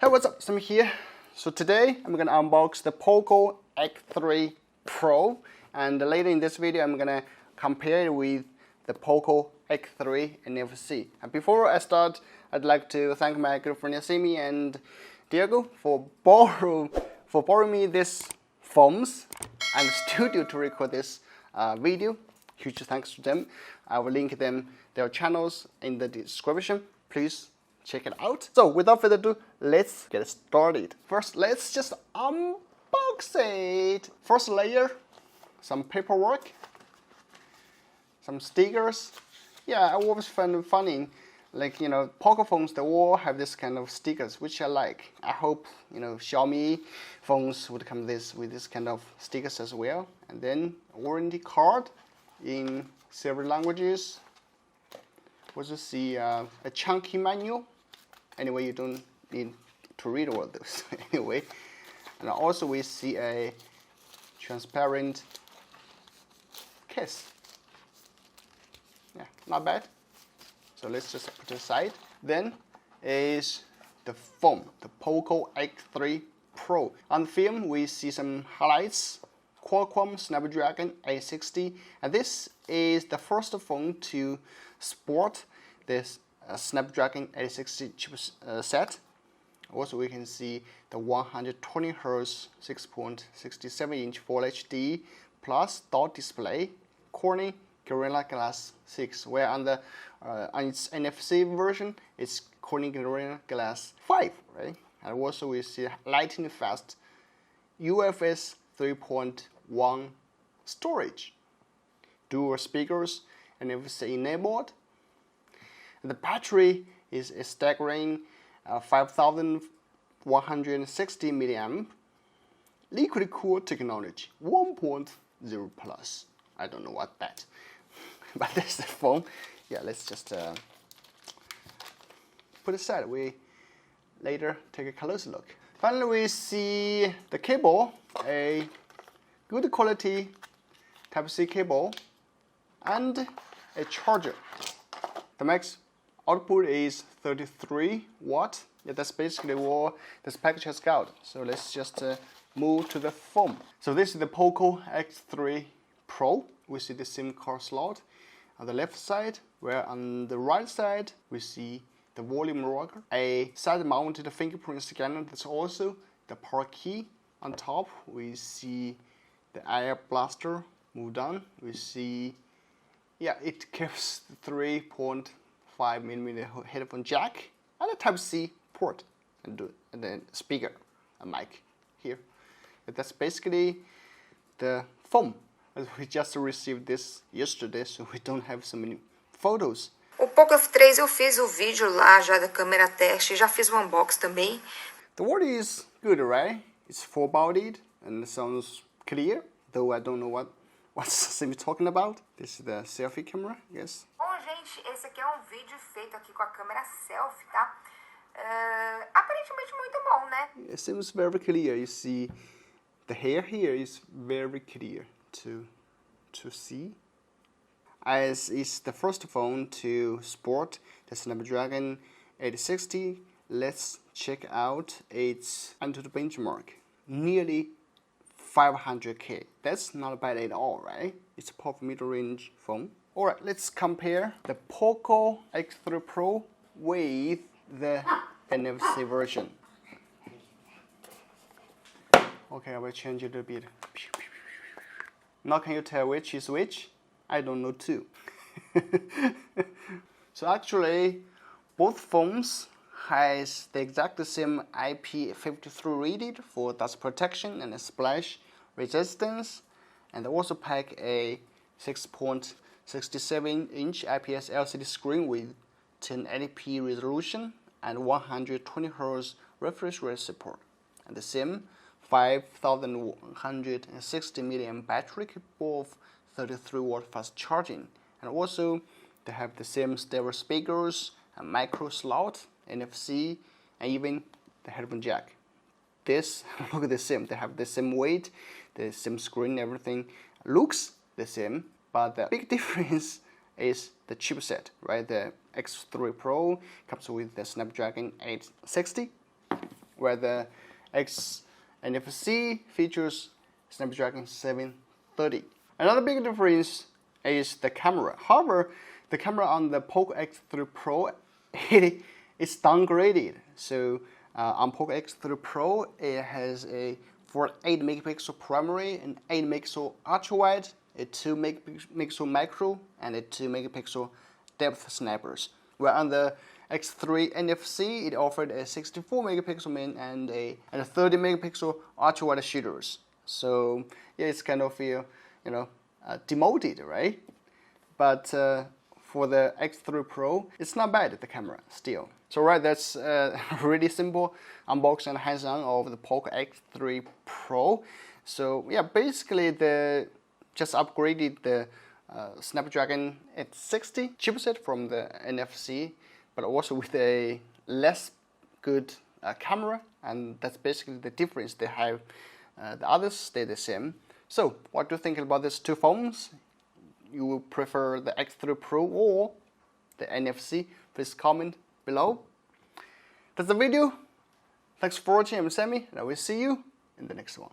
Hey, what's up? Sam here. So today I'm gonna unbox the Poco X3 Pro, and later in this video I'm gonna compare it with the Poco X3 NFC. And before I start, I'd like to thank my good friend Xiaomi and Diego for borrowing me these phones and studio to record this video. Huge thanks to them. I will link their channels in the description. Please check it out. So without further ado, let's get started. First, let's just unbox it. First layer, some paperwork, some stickers. Yeah, I always find it funny, like, you know, Poco phones, they all have this kind of stickers, which I like. I hope, you know, Xiaomi phones would come with this kind of stickers as well. And then warranty card in several languages. Also see a chunky manual. Anyway, you don't need to read all of those anyway. And also we see a transparent case. Yeah, not bad. So let's just put it aside. Then is the phone, the Poco X3 Pro. On the film, we see some highlights. Qualcomm Snapdragon 860, and this is the first phone to sport this Snapdragon 860 chipset. Also, we can see the 120Hz 6.67-inch Full HD plus dot display, Corning Gorilla Glass 6, where on its NFC version, it's Corning Gorilla Glass 5, right? And also we see lightning fast UFS 3.1 storage, dual speakers, and NFC enabled. The battery is a staggering 5,160 milliamp. Liquid cooled technology, 1.0 plus. I don't know what that, but that's the phone. Yeah, let's just put it aside. We later take a closer look. Finally, we see the cable, a good quality Type-C cable, and a charger. The max output is 33 watt. Yeah, that's basically what this package has got. So let's just move to the phone. So this is the Poco X3 Pro. We see the SIM card slot on the left side, where on the right side we see the volume rocker, a side-mounted fingerprint scanner. That's also the power key. On top we see the air blaster. Move down, we see, yeah, it gives 3.5mm headphone jack and a Type-C port, and then speaker, a mic here. But that's basically the phone. We just received this yesterday, so we don't have so many photos. O Poco F3 eu fiz o vídeo lá já da câmera teste, já fiz o unbox também. The word is good, right? It's full-bodied and it sounds clear, though I don't know what's Sim talking about. This is the selfie camera, I guess. Bom, gente, esse aqui é um vídeo feito aqui com a câmera selfie, tá? Aparentemente muito bom, né? It seems very clear. You see, the hair here is very clear to see. As it's the first phone to sport the Snapdragon 860, let's check out its Antutu benchmark. Nearly 500K. That's not bad at all, right? It's a pop mid-range phone. Alright, let's compare the Poco X3 Pro with the NFC version. Okay, I will change it a bit. Now can you tell which is which? I don't know too. So actually, both phones has the exact same IP53 rated for dust protection and splash resistance, and they also pack a 6.67-inch IPS LCD screen with 1080p resolution and 120Hz refresh rate support, and the same 5,160 milliamp battery capable of 33 watt fast charging, and also they have the same stereo speakers, a micro slot, NFC, and even the headphone jack. This look the same. They have the same weight, the same screen, everything looks the same, but the big difference is the chipset, right? The X3 Pro comes with the Snapdragon 860, where the X NFC features Snapdragon 730. Another big difference is the camera. However, the camera on the Poco X3 Pro is downgraded. So on Poco X3 Pro, it has a 48 megapixel primary, an 8 megapixel ultra wide, a 2 megapixel macro, and a 2 megapixel depth snappers. Where on the X3 NFC, it offered a 64 megapixel main and a 30 megapixel ultra wide shooters. So yeah, it's kind of feel, demoted, right? But for the X3 Pro, it's not bad, the camera still. So right, that's a really simple unboxing and hands-on of the Poco X3 Pro. So yeah, basically just upgraded the Snapdragon 860 chipset from the NFC, but also with a less good camera, and that's basically the difference they have. The others stay the same. So what do you think about these two phones? You will prefer the X3 Pro or the NFC? Please comment below. That's the video. Thanks for watching. I'm Sammy, and I will see you in the next one.